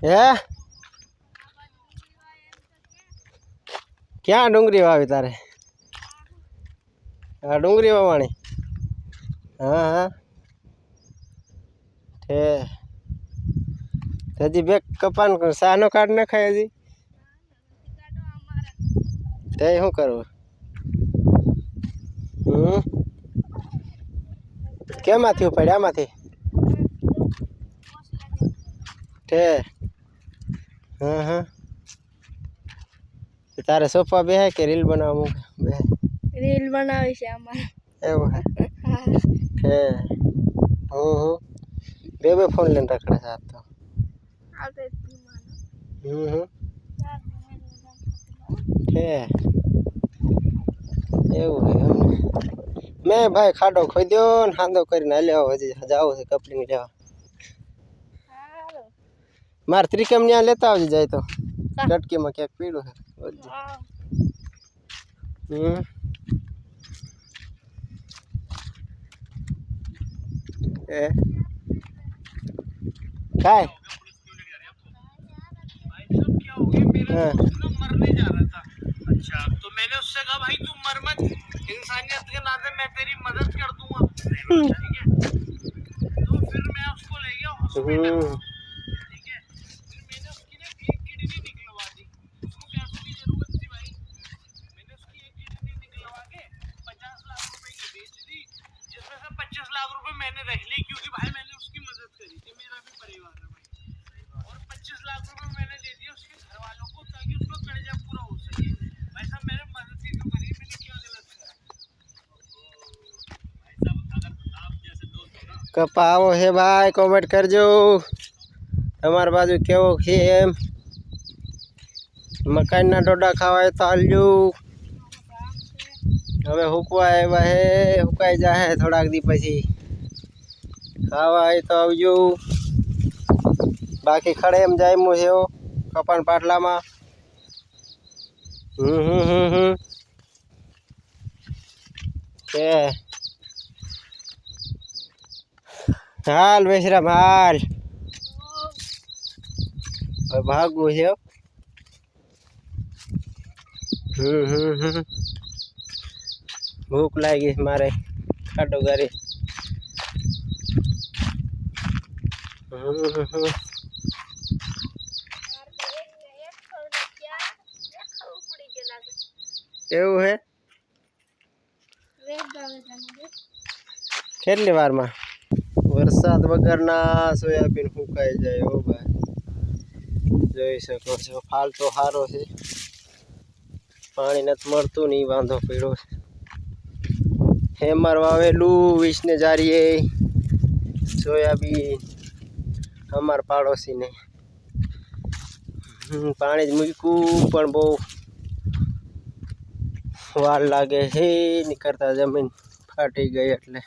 હે ક્યાં ડુંગળી વાવી તારે? હા ડુંગળી વાવણી. હા હા હજી બે કપાન સાનો કાઢ નાખાય હજી. તે શું કરવું? કેમાંથી ઉપાડ્યા? આમાંથી તે હા હા તારે સોફા બેહે કે રીલ બનાવવા મૂકે? રીલ બનાવી છે અમારે. એવું હે? હે બે ફોન લઈને રખડે છે આજ તો. હે એવું હે એમને. મેં ભાઈ ખાડો ખોદ્યો ને હાંધો કરીને હાલ્યો હજી જાવું છે કપલિંગ લેવા. મારે ત્રિકમ ન્યા લેતા આવજે જાય તો. ચટકીમાં ક્યાંક પીડું છે. काय मरने जा रहा था। अच्छा तो मैंने उससे कहा भाई तू मर मत, इंसानियत के नाते मैं तेरी मदद कर दूंगा, ठीक है? तो फिर मैं उसको ले गया हॉस्पिटल, ठीक है? फिर मैंने उसकी ना एक किडनी निकलवा दी। उसको पैसों की जरूरत थी भाई, मैंने उसकी एक किडनी निकलवा के 50 लाख रुपए की बेच दी, जिसमें से 25 लाख रुपए मैंने रख ली क्योंकि भाई मैंने उसकी मदद करी थी, मेरा भी परिवार है भाई, और 25 लाख रुपए मैंने दे दिए उसके घर वालों को ताकि उसका कर्जा पूरा हो सके। भाई साहब मैंने मदद ही तो करी, मैंने क्या गलत करा? भाई साहब अगर आप जैसे दोस्त हो ना कपाओ है भाई कमेंट करजो તમાર બાજુ કેવો છે એમ મકાઈના ડોડા ખાવાય તો આલજો હવે હુકવા આવ્યા હે હુકાઈ જાહે થોડાક દી પછી ખાવા હોય તો આવજો બાકી ખડે એમ જાયમું છે કપાન પાટલામાં કે હાલ બેસરામ હાલ ભાગવું છે ભૂખ લાગી મારે ખાટો ગારી એવું હે કેટલી વારમાં વરસાદ વગરના સોયાબીન ફૂંકાઈ જાય હો ભાઈ જોઈ શકો છો ફાલ તો સારો છે પાણી નથી મળતું નહીં વાંધો પડ્યો છે હેમર વાવેલું 20 ને જારીએ સોયાબીન અમાર પાડોશી ને પાણી જ મૂક્યું પણ બહુ વાર લાગે છે નીકળતા જમીન ફાટી ગઈ એટલે